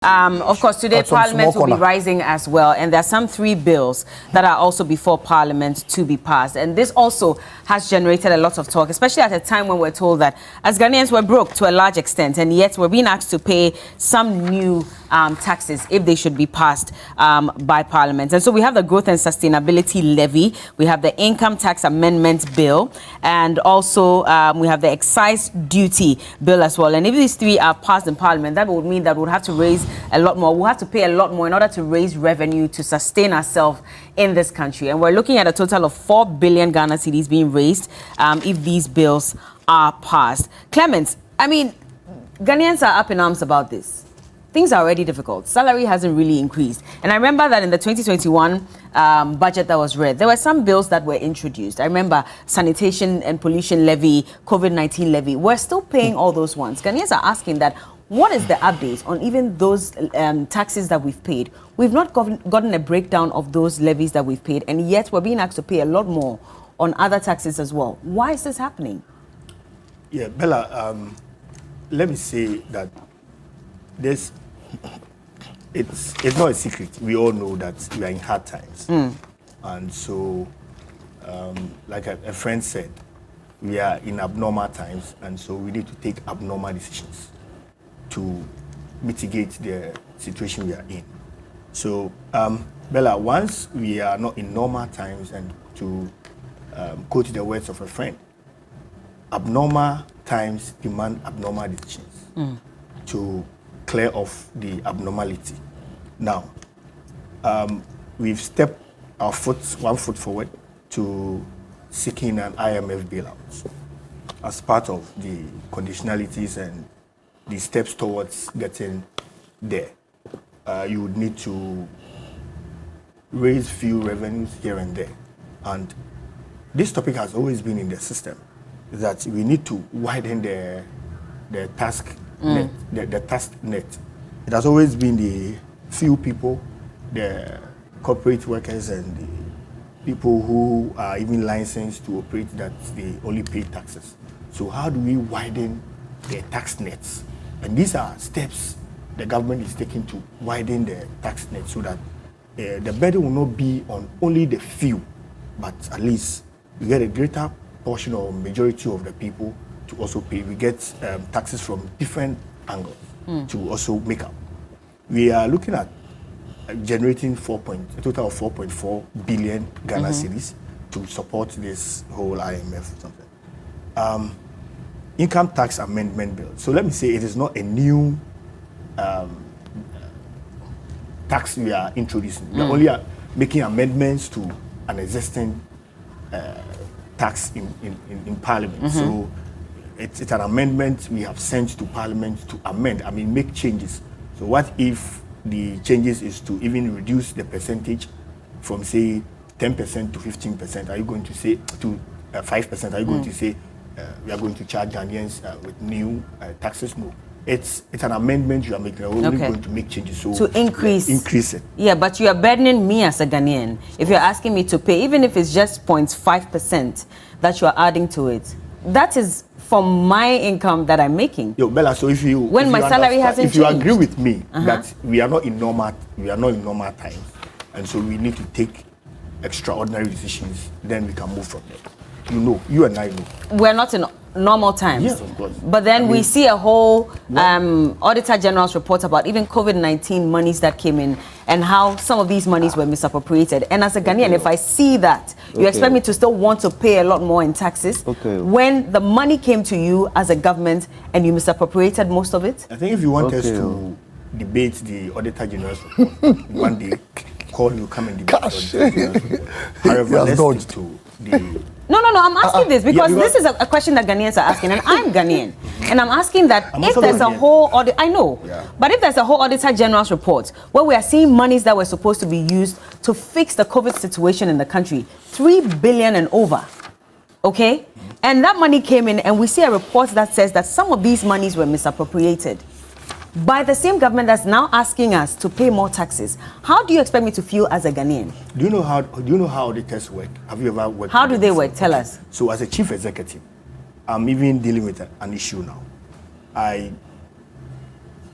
Of course, today Parliament will be rising as well, and there are some 3 bills that are also before Parliament to be passed. And this also has generated a lot of talk, especially at a time when we're told that as Ghanaians we're broke to a large extent, and yet we're being asked to pay some new taxes if they should be passed by Parliament. And so we have the Growth and Sustainability Levy, we have the Income Tax Amendment Bill, and also we have the Excise Duty Bill as well. And if these 3 are passed in Parliament, that would mean that we'll have to raise a lot more. We'll have to pay a lot more in order to raise revenue to sustain ourselves in this country. And we're looking at a total of 4 billion Ghana cedis being raised if these bills are passed. Clement, I mean, Ghanaians are up in arms about this. Things are already difficult. Salary hasn't really increased. And I remember that in the 2021 budget that was read, there were some bills that were introduced. I remember Sanitation and Pollution Levy, COVID-19 Levy. We're still paying all those ones. Ghanaians are asking that, what is the update on even those taxes that we've paid? We've not gotten a breakdown of those levies that we've paid, and yet we're being asked to pay a lot more on other taxes as well. Why is this happening? Yeah, Bella, let me say that it's not a secret. We all know that we are in hard times. And so, like a friend said, we are in abnormal times, and so we need to take abnormal decisions to mitigate the situation we are in. So, Bella, once we are not in normal times, and to quote the words of a friend, abnormal times demand abnormal decisions to clear off the abnormality. Now, we've stepped one foot forward to seeking an IMF bailout as part of the conditionalities and the steps towards getting there. You would need to raise few revenues here and there. And this topic has always been in the system, that we need to widen the task net, the task net. It has always been the few people, the corporate workers and the people who are even licensed to operate, that they only pay taxes. So how do we widen the tax nets? And these are steps the government is taking to widen the tax net, so that the burden will not be on only the few, but at least we get a greater portion or majority of the people to also pay. We get taxes from different angles to also make up. We are looking at generating a total of 4.4 billion Ghana cedis to support this whole IMF something. Income Tax Amendment Bill. So let me say, it is not a new tax we are introducing. We are only making amendments to an existing tax in Parliament. So it's an amendment we have sent to Parliament to amend, make changes. So what if the changes is to even reduce the percentage from, say, 10% to 15%? Are you going to say to 5%? Are you going to say we are going to charge Ghanaians with new taxes? No. It's an amendment you are making. We're only going to make changes to increase it. Yeah, but you are burdening me as a Ghanaian if you're asking me to pay, even if it's just 0.5% that you are adding to it. That is from my income that I'm making. Yo, Bella, so if you salary hasn't if you agree with me that we are not in normal times, and so we need to take extraordinary decisions, then we can move from there. You and I know. We're not in normal times. Yes, of course. But then we see a whole Auditor General's report about even COVID-19 monies that came in and how some of these monies were misappropriated. And as a Ghanaian, if I see that, you expect me to still want to pay a lot more in taxes when the money came to you as a government and you misappropriated most of it? I think if you want us to debate the Auditor General's report one day, call you, come and debate the Auditor General's report. However, let's stick to the... No, I'm asking this because this is a question that Ghanaians are asking, and I'm Ghanaian. And I'm asking that if there's a whole audit, I know, but if there's a whole Auditor General's report where we are seeing monies that were supposed to be used to fix the COVID situation in the country, 3 billion and over, okay? And that money came in, and we see a report that says that some of these monies were misappropriated by the same government that's now asking us to pay more taxes. How do you expect me to feel as a Ghanaian? Do you know how auditors work? Have you ever worked? How do they work? Tell us. So as a chief executive, I'm even dealing with an issue now. I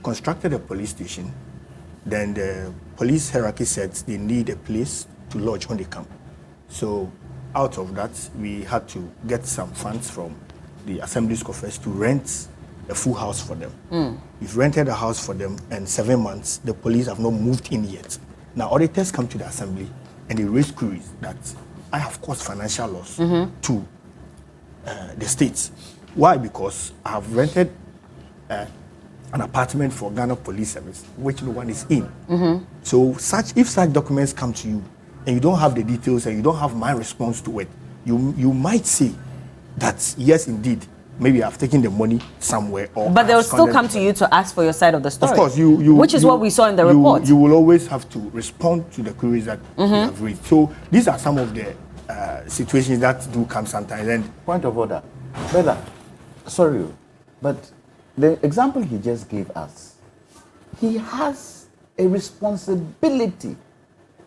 constructed a police station Then the police hierarchy said they need a place to lodge when they come. So out of that, we had to get some funds from the assembly's coffers to rent a full house for them. We've rented a house for them, and 7 months, the police have not moved in yet. Now, auditors come to the assembly and they raise queries that I have caused financial loss to the states. Why? Because I have rented an apartment for Ghana Police Service, which no one is in. So if such documents come to you and you don't have the details and you don't have my response to it, you might say that, yes, indeed, maybe I've taken the money somewhere. But they'll still come to you to ask for your side of the story. Of course, which is what we saw in the report. You will always have to respond to the queries that you have raised. So these are some of the situations that do come sometimes. And point of order. Bella, sorry, but the example he just gave us, he has a responsibility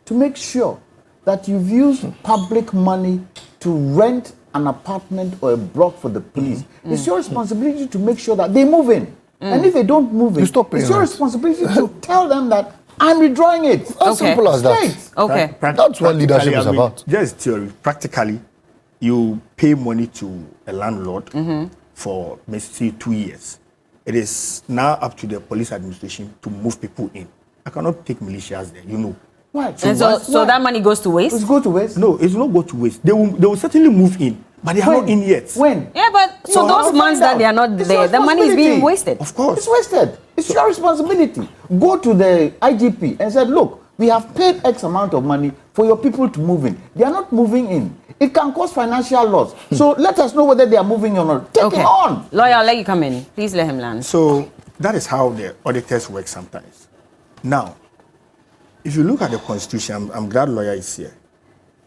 to make sure that you've used public money to rent an apartment or a block for the police. It's your responsibility to make sure that they move in. And if they don't move in, it's your responsibility to tell them that I'm withdrawing it. As simple as that. Okay. That's what leadership is about. Just theory. Practically, you pay money to a landlord for, say, 2 years. It is now up to the police administration to move people in. I cannot take militias there, you know. Why? So that money goes to waste? It's go to waste? No, it's not go to waste. They will certainly move in, but they are not in yet. When? Yeah, but so those months that they are not there, the money is being wasted. Of course. It's wasted. It's your responsibility. Go to the IGP and say, look, we have paid X amount of money for your people to move in. They are not moving in. It can cause financial loss. So let us know whether they are moving or not. Take it on. Lawyer, I'll let you come in. Please let him land. So that is how the auditors work sometimes. Now, if you look at the Constitution, I'm glad lawyer is here.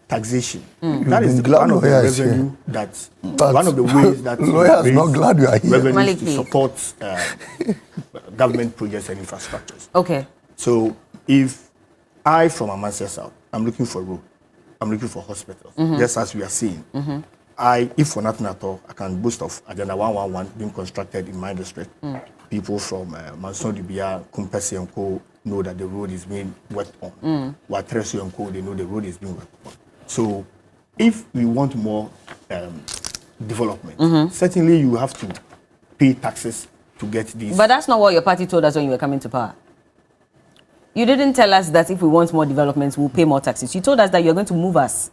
Taxation. That is one of the revenue that one of the ways that lawyer is not glad you are here. Revenues to support government projects and infrastructures. Okay. So if I, from Amansia South, I'm looking for a road, I'm looking for hospitals, just as we are seeing. If for nothing at all, I can boast of Agenda 111 being constructed in my district. People from Manson Dubia, Kumpesi and Co. know that the road is being worked on. Watresi and Co. they know the road is being worked on. So if we want more development, certainly you have to pay taxes to get these. But that's not what your party told us when you were coming to power. You didn't tell us that if we want more developments, we'll pay more taxes. You told us that you're going to move us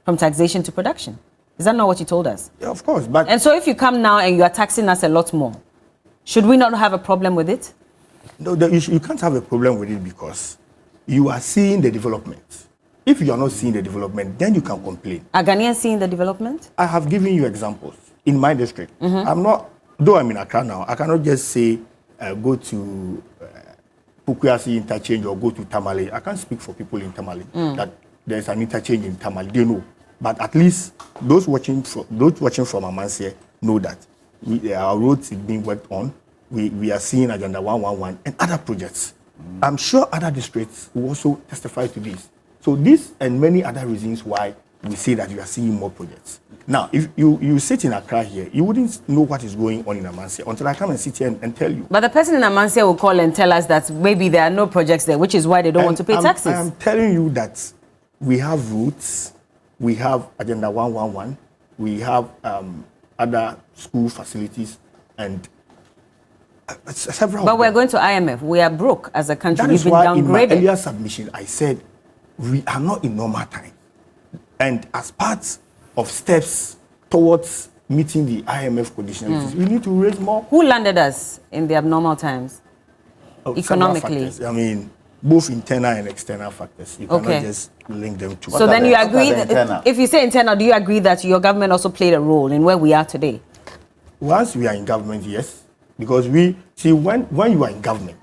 from taxation to production. Is that not what you told us? Yeah, of course. But and so if you come now and you are taxing us a lot more, should we not have a problem with it? No, you can't have a problem with it because you are seeing the development. If you are not seeing the development, then you can complain. Are Ghanaians seeing the development? I have given you examples. In my district, I'm not, though I'm in Accra now, I cannot just say go to Pukwasi interchange or go to Tamale. I can't speak for people in Tamale that there's an interchange in Tamale. They know. But at least those watching from Amansia know that our roads is being worked on. We are seeing Agenda 111 and other projects. I'm sure other districts will also testify to this. So this and many other reasons why we say that we are seeing more projects. Now, if you sit in Accra here, you wouldn't know what is going on in Amansia until I come and sit here and tell you. But the person in Amansia will call and tell us that maybe there are no projects there, which is why they don't want to pay taxes. I'm telling you that we have routes, we have Agenda 111, we have other school facilities and several. But we're going to IMF. We are broke as a country. That is why in my earlier submission I said we are not in normal time. And as part of steps towards meeting the IMF conditions, we need to raise more. Who landed us in the abnormal times? Economically. I mean, both internal and external factors. You cannot just link them to. So then you agree that if you say internal, do you agree that your government also played a role in where we are today? Once we are in government, yes. Because we see when you are in government,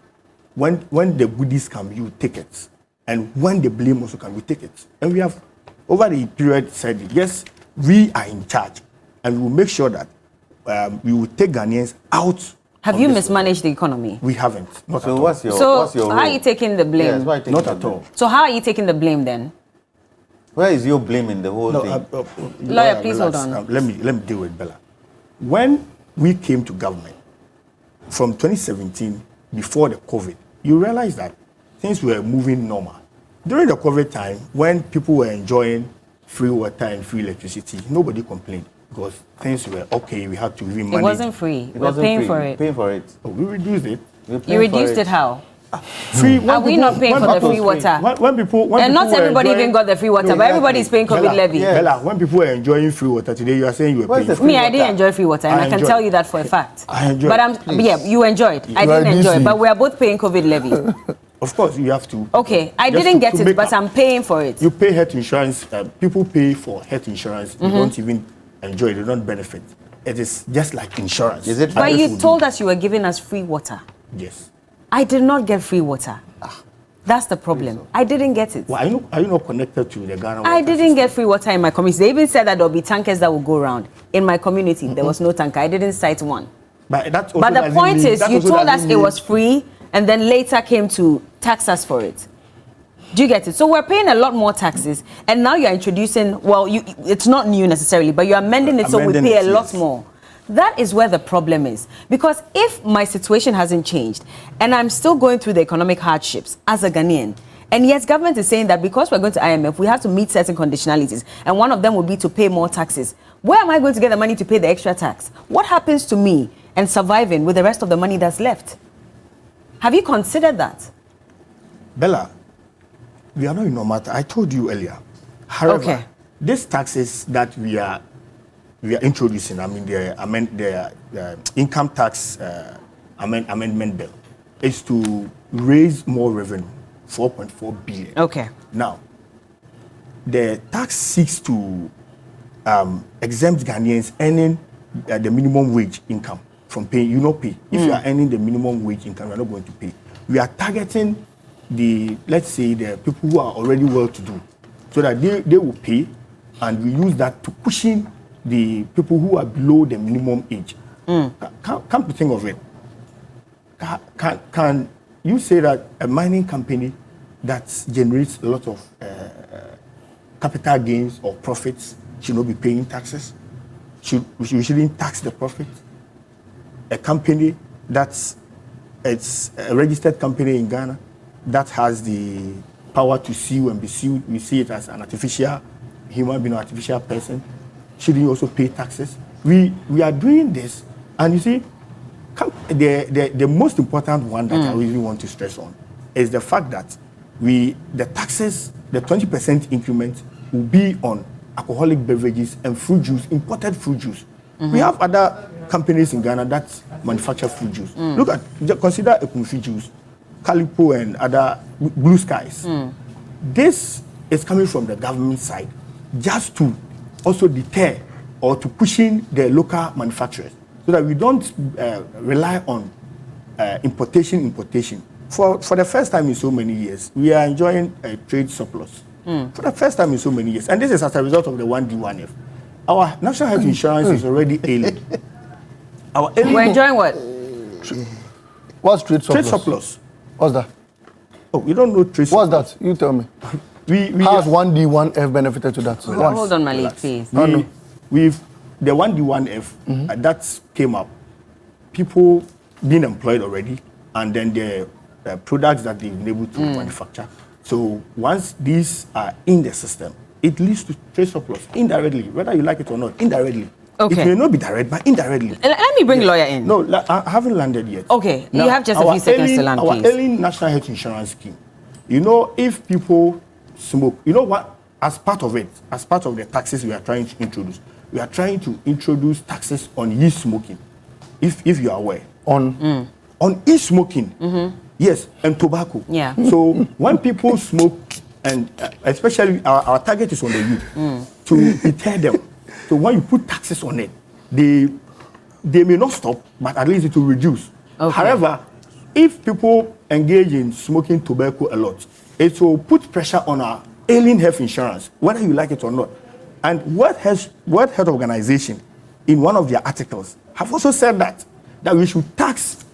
when the goodies come, you take it. And when the blame also can, we take it. And we have, over the period, said, yes, we are in charge. And we will make sure that we will take Ghanaians out. Have you mismanaged the economy? We haven't. Not so at what's all. What's your how are you taking the blame? Yes, not at all. So how are you taking the blame then? Where is your blame in the whole thing? Lawyer, please hold on. Let me deal with Bella. When we came to government, from 2017, before the COVID, you realize that things were moving normal. During the COVID time, when people were enjoying free water and free electricity, nobody complained because things were okay. We had to even manage. It wasn't free. We're paying for it. Paying for it. Oh, we reduced it. You reduced it how? Free. Are we not paying for the free water? When people and not everybody even got the free water, but everybody is paying COVID levy. Bella, when people were enjoying free water today, you are saying you were paying free Me, water. I didn't enjoy free water, and I can tell you that for a fact. I enjoyed. But yeah, you enjoyed. I didn't enjoy, but we are both paying COVID levy. Of course, you have to. Okay, I didn't get it, but I'm paying for it. You pay health insurance. People pay for health insurance. You don't even enjoy it. They don't benefit. It is just like insurance. Is it? But you told us you were giving us free water. Yes. I did not get free water. That's the problem. I didn't get it. Well, are you not connected to the Ghana? I didn't get free water in my community. They even said that there'll be tankers that will go around. In my community, there was no tanker. I didn't cite one. But the point is, you told us it was free, and then later came to tax us for it. Do you get it? So we're paying a lot more taxes, and now you're introducing, well, it's not new necessarily, but you're amending it so we pay a lot more. That is where the problem is. Because if my situation hasn't changed, and I'm still going through the economic hardships as a Ghanaian, and yes, government is saying that because we're going to IMF, we have to meet certain conditionalities, and one of them would be to pay more taxes. Where am I going to get the money to pay the extra tax? What happens to me and surviving with the rest of the money that's left? Have you considered that? Bella, we are not in normal. I told you earlier. However, these taxes that we are introducing, I mean, the income tax amendment bill, is to raise more revenue, 4.4 billion. Okay. Now, the tax seeks to exempt Ghanaians earning the minimum wage income from paying. You not pay. If you are earning the minimum wage income, you are not going to pay. We are targeting let's say, the people who are already well-to-do, so that they will pay, and we use that to cushion the people who are below the minimum age. Come to think of it, can you say that a mining company that generates a lot of capital gains or profits should not be paying taxes? We shouldn't tax the profit? A company it's a registered company in Ghana that has the power to sue and be sued, we see it as an artificial human being or artificial person, should he also pay taxes? We are doing this, and you see, the most important one that I really want to stress on is the fact that the taxes, the 20% increment will be on alcoholic beverages and fruit juice, imported fruit juice. We have other companies in Ghana that manufacture fruit juice. Consider Ekumfi juice, Calipo and other Blue Skies. This is coming from the government side just to also deter or to cushion the local manufacturers so that we don't rely on importation. For the first time in so many years, we are enjoying a trade surplus. For the first time in so many years. And this is as a result of the 1D1F. Our national health insurance is already ailing. We're enjoying what? What's trade surplus? Trade surplus. What's that? Oh, you don't know trade surplus? What's that? You tell me. How has 1D1F benefited to that? Hold on, Malik, please. With the 1D1F, that came up, people being employed already, and then the products that they've been able to manufacture. So once these are in the system, it leads to trade surplus indirectly, whether you like it or not, indirectly. Okay. It may not be direct, but indirectly. Let me bring lawyer in. No, I haven't landed yet. Okay, now, you have just a few seconds to land, please. Our early national health insurance scheme, you know, if people smoke, you know what, as part of the taxes we are trying to introduce, we are trying to introduce taxes on e-smoking, if you are aware. On e-smoking, yes, and tobacco. Yeah. So when people smoke, and especially our target is on the youth, to deter them. So when you put taxes on it, they may not stop, but at least it will reduce. Okay. However, if people engage in smoking tobacco a lot, it will put pressure on our ailing health insurance, whether you like it or not. And World Health Organization, in one of their articles, have also said that we should tax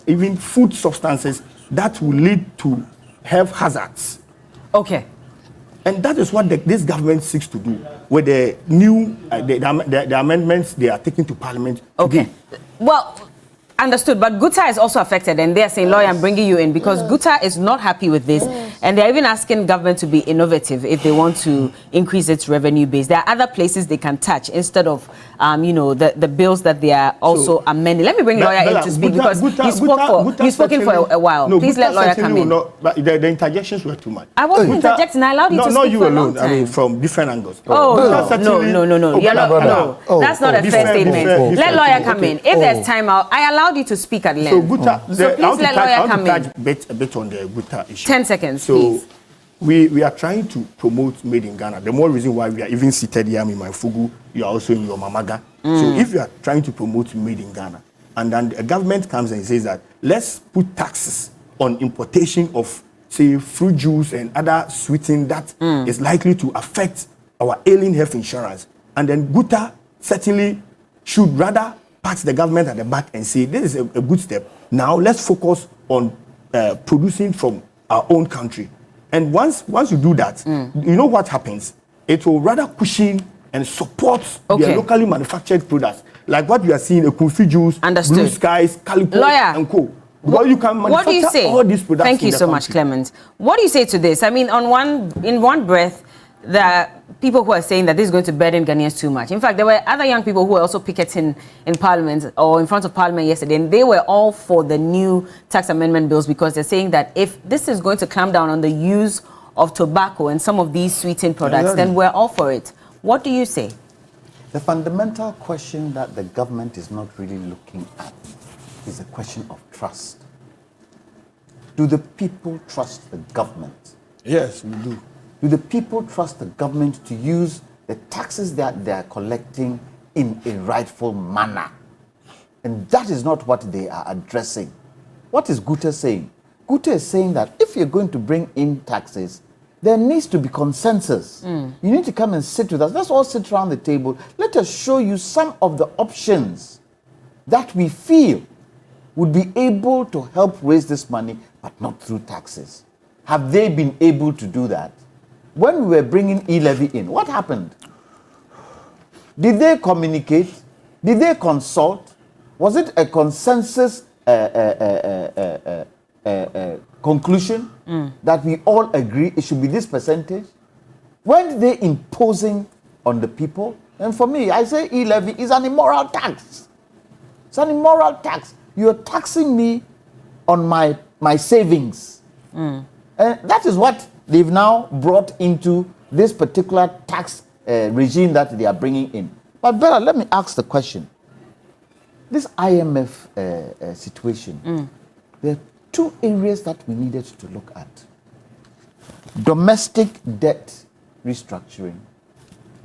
even food substances that will lead to health hazards. Okay. And that is what this government seeks to do with the new the amendments they are taking to Parliament. Okay. Well, Understood, but Guta is also affected, and they're saying, lawyer, I'm bringing you in because Guta is not happy with this, and they're even asking government to be innovative if they want to increase its revenue base. There are other places they can touch instead of, the bills that they are also amending. Let me bring lawyer in to speak because he's spoken for a while. No, please let lawyer come in. But the interjections were too much. I wasn't interjecting. I allowed you to speak not you for a alone. long time. I mean, from different angles. No. That's not a fair statement. Let lawyer come in. If there's time out, I allowed you to speak at length. So Guta, please let lawyer come in. A bit on the Guta issue. 10 seconds, so, please. We are trying to promote Made in Ghana. The more reason why we are even seated here in my Fugu, you are also in your Mamaga. So if you are trying to promote Made in Ghana, and then the government comes and says that let's put taxes on importation of, say, fruit juice and other sweetening that is likely to affect our ailing health insurance. And then Guta certainly should rather pat the government at the back and say, this is a good step. Now let's focus on producing from our own country. And once you do that, you know what happens? It will rather cushion and support their locally manufactured products. Like what we are seeing, a Kumfi Juice, Blue Skies, Calipo, and Co. Well, you can what do you say? All these products. Thank you so much, Clement. What do you say to this? I mean, in one breath, the people who are saying that this is going to burden Ghanaians too much. In fact, there were other young people who were also picketing in Parliament or in front of Parliament yesterday, and they were all for the new tax amendment bills because they're saying that if this is going to clamp down on the use of tobacco and some of these sweetened products, then we're all for it. What do you say? The fundamental question that the government is not really looking at is a question of trust. Do the people trust the government? Yes, we do. Do the people trust the government to use the taxes that they are collecting in a rightful manner? And that is not what they are addressing. What is Guta saying? Guta is saying that if you're going to bring in taxes, there needs to be consensus. You need to come and sit with us. Let's all sit around the table. Let us show you some of the options that we feel would be able to help raise this money, but not through taxes. Have they been able to do that? When we were bringing e-levy in, what happened? Did they communicate? Did they consult? Was it a consensus conclusion that we all agree it should be this percentage? Weren't they imposing on the people? And for me, I say e-levy is an immoral tax. It's an immoral tax. You're taxing me on my savings. And that is what they've now brought into this particular tax regime that they are bringing in. But Bella, let me ask the question. This IMF situation, there are two areas that we needed to look at. Domestic debt restructuring.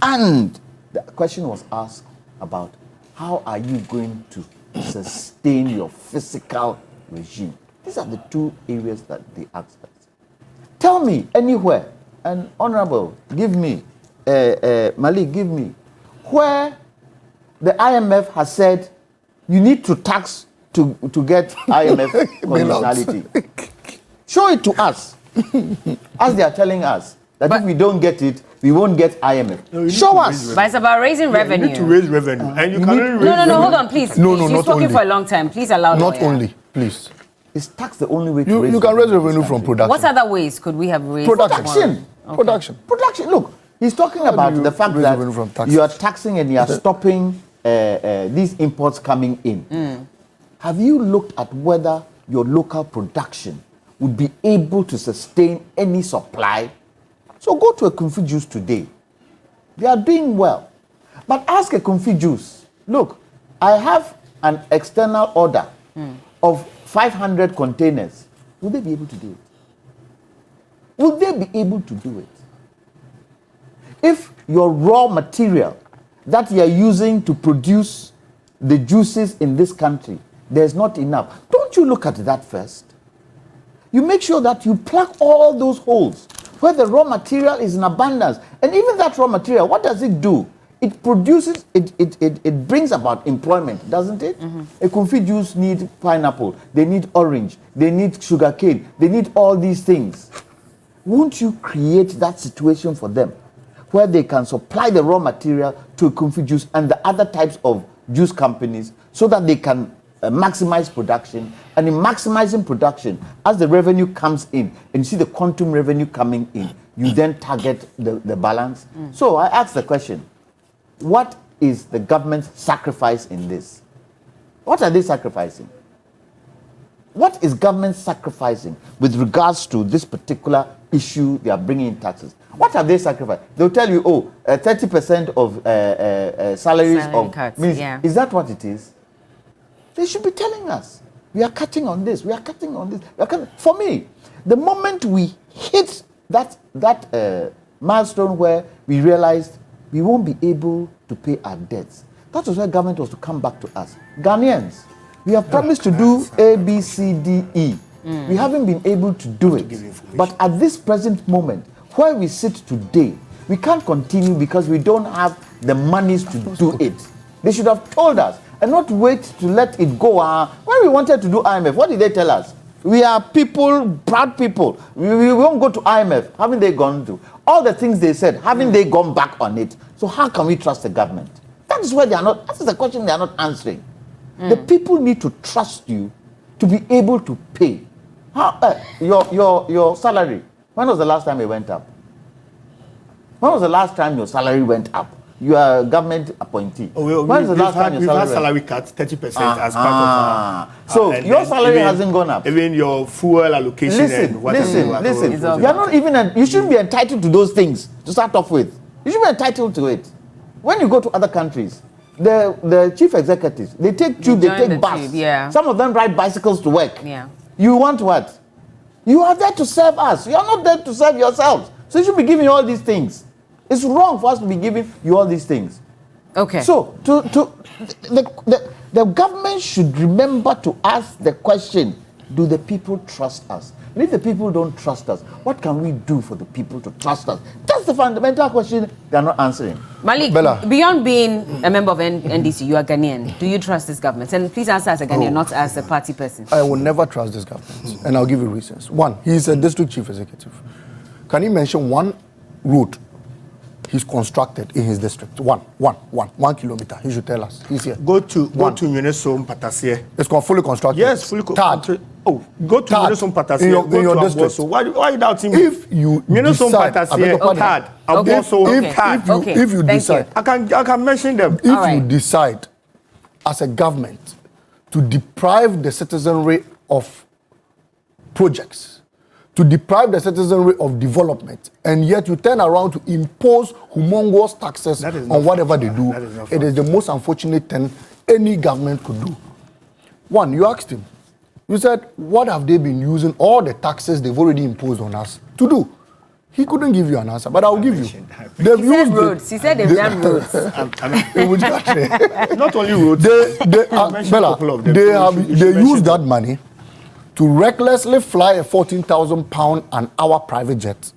And the question was asked about how are you going to sustain your fiscal regime? These are the two areas that they asked us. Tell me anywhere, and Honorable, give me, Malik, give me, where the IMF has said you need to tax to get IMF conditionality. Show it to us, as they are telling us that if we don't get it, we won't get IMF. No, show us. But it's about raising revenue. You need to raise revenue, and you can only raise revenue. No, hold on, please. No, you've spoken for a long time. Please allow. Not only, please. Is tax the only way to raise you can raise revenue from production. What other ways could we have raised? Production. Okay. Production. Look, he's talking about the fact that you are taxing and you are stopping these imports coming in. Have you looked at whether your local production would be able to sustain any supply? So go to a Kumfi Juice today. They are doing well. But ask a Kumfi Juice, look, I have an external order of 500 containers. Will they be able to do it? Will they be able to do it? If your raw material that you are using to produce the juices in this country, there's not enough, don't you look at that first? You make sure that you plug all those holes where the raw material is in abundance. And even that raw material, what does it do? It produces, it brings about employment, doesn't it? A Kumfi Juice need pineapple, they need orange, they need sugarcane, they need all these things. Won't you create that situation for them where they can supply the raw material to a Kumfi Juice and the other types of juice companies so that they can maximize production, and in maximizing production, as the revenue comes in, and you see the quantum revenue coming in, you then target the balance. So I ask the question, what is the government's sacrifice in this? What are they sacrificing? What is government sacrificing with regards to this particular issue they are bringing in taxes? What have they sacrificed? They'll tell you, 30% of salaries of cuts, ministers. Is that what it is? They should be telling us, we are cutting on this, we are cutting on this. We are cutting. For me, the moment we hit that milestone where we realized we won't be able to pay our debts, that was where government was to come back to us. Ghanaians, we have promised to do A, B, C, D, E. We haven't been able to do it. But at this present moment, where we sit today, we can't continue because we don't have the monies to do it. They should have told us and not wait to let it go. When we wanted to do IMF, what did they tell us? We are people, proud people. We won't go to IMF. Haven't they gone to? All the things they said, haven't they gone back on it? So how can we trust the government? That is where they are not. That is the question they are not answering. The people need to trust you to be able to pay. Your salary, when was the last time it went up? When was the last time your salary went up? You are a government appointee. When was the last time your salary went up? We've had salary cuts, 30% as part of so your salary hasn't gone up. Even your fuel allocation and whatever. Listen. You are not even. You shouldn't be entitled to those things to start off with. You should be entitled to it. When you go to other countries, the chief executives, they take tube, they take bus. Some of them ride bicycles to work. You want what? You are there to serve us. You are not there to serve yourselves. So you should be giving you all these things. It's wrong for us to be giving you all these things. Okay. So the government should remember to ask the question, do the people trust us? And if the people don't trust us, what can we do for the people to trust us? That's the fundamental question they are not answering. Malik, Bella, beyond being a member of NDC, you are Ghanaian. Do you trust this government? And please answer as a Ghanaian, not as a party person. I will never trust this government, and I'll give you reasons. One, he's a district chief executive. Can you mention one route he's constructed in his district? One kilometer. He should tell us. He's here. Go to Unisom Patasie. It's fully constructed. Yes, fully constructed. Go to Unisom Patasie. In your district. So why are you doubting me? If you Unisom Patasie, if you decide, I can mention them. If you decide, as a government, to deprive the citizenry of projects, to deprive the citizenry of development, and yet you turn around to impose humongous taxes on whatever they do, it is the most unfortunate thing any government could do. One, you asked him, you said, what have they been using all the taxes they've already imposed on us to do? He couldn't give you an answer, but I'll give you. They've used roads. He said they've done roads. In which country? Not only roads. They use that money to recklessly fly a 14,000 pound an hour private jet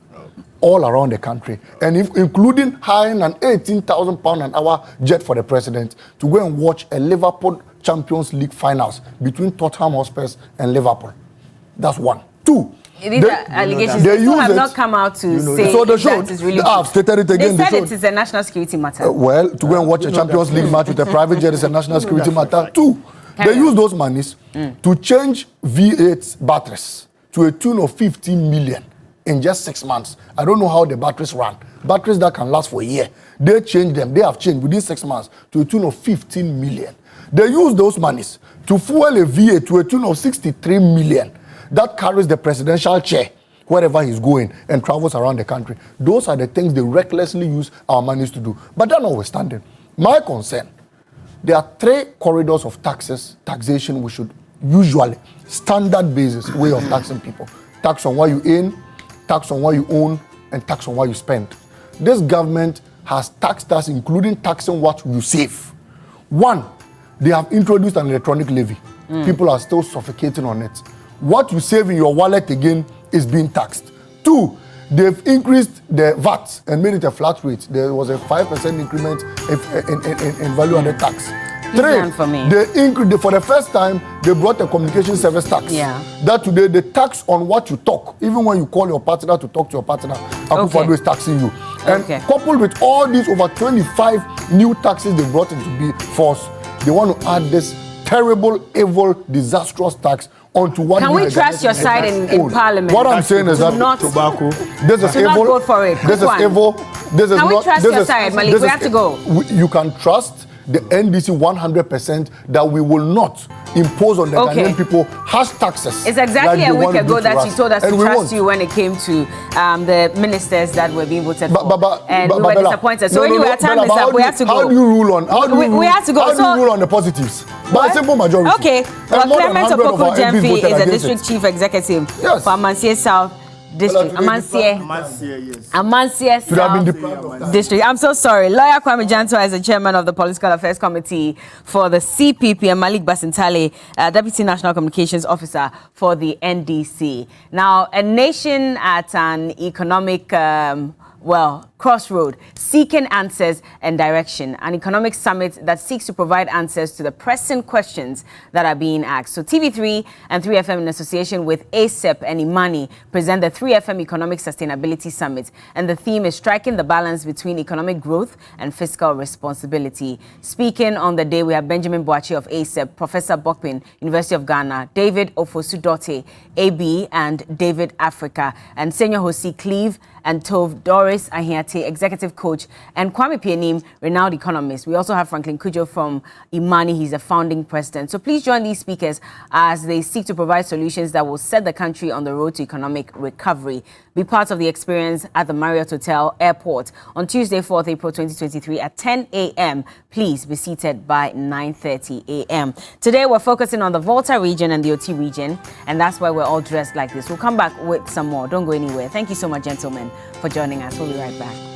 all around the country, and including hiring an 18,000 pound an hour jet for the president to go and watch a Liverpool Champions League finals between Tottenham Hotspur and Liverpool. That's one. Two, these are allegations. They have not come out to say so the show, that is really I've stated it again. They said it is a national security matter. Well, to go and watch a Champions League match with a private jet is a national security matter. Two, they use those monies to change V8 batteries to a tune of 15 million in just 6 months. I don't know how the batteries run. Batteries that can last for a year. They change them. They have changed within 6 months to a tune of 15 million. They use those monies to fuel a V8 to a tune of 63 million. That carries the presidential chair wherever he's going and travels around the country. Those are the things they recklessly use our monies to do. But that notwithstanding, my concern, there are 3 corridors of taxation we should usually, standard basis way of taxing people. Tax on what you earn, tax on what you own, and tax on what you spend. This government has taxed us, including taxing what you save. One, they have introduced an electronic levy. People are still suffocating on it. What you save in your wallet again is being taxed. Two, they've increased the VAT and made it a flat rate. There was a 5% increment in value-added tax. Three, they increased, for the first time, they brought a communication service tax. That today, the tax on what you talk, even when you call your partner to talk to your partner, Akufo-Addo is taxing you. And coupled with all these over 25 new taxes they brought into force, they want to add this terrible, evil, disastrous tax onto what can we trust your side in Parliament? What I'm saying is that not tobacco. This is evil. not vote for it. This is evil. This is can we not. trust This your is, side, Malik? We have to go. You can trust the NDC 100% that we will not impose on the Ghanaian people harsh taxes. It's exactly like a week ago that us. you told us and to we trust won't. you when it came to the ministers that were being voted for. And we were Bella, disappointed. So anyway, our time is up. We have to go. How do you rule on? We have to go. How do you rule on the positives? By a simple majority. Okay. Well, Clement Opoku Jemfi is the district chief executive for Amansie South District. Amansie South District. I'm so sorry. Lawyer Kwame Jantua is the chairman of the Political Affairs Committee for the CPP, and Malik Basintale, Deputy National Communications Officer for the NDC. Now, a nation at an economic crossroad, seeking answers and direction. An economic summit that seeks to provide answers to the pressing questions that are being asked. So TV3 and 3FM in association with ASEP and Imani present the 3FM Economic Sustainability Summit. And the theme is striking the balance between economic growth and fiscal responsibility. Speaking on the day, we have Benjamin Boachi of ASEP, Professor Bokpin, University of Ghana, David Ofosu-Dote, AB, and David Africa, and Senior Hosi Cleve and Tove Doris Ahiate, Executive Coach, and Kwame Pianim, renowned economist. We also have Franklin Kujo from Imani. He's a founding president. So please join these speakers as they seek to provide solutions that will set the country on the road to economic recovery. Be part of the experience at the Marriott Hotel Airport on Tuesday, 4th April 2023 at 10 a.m. Please be seated by 9:30 a.m. Today, we're focusing on the Volta region and the OT region, and that's why we're all dressed like this. We'll come back with some more. Don't go anywhere. Thank you so much, gentlemen, for joining us. We'll be right back.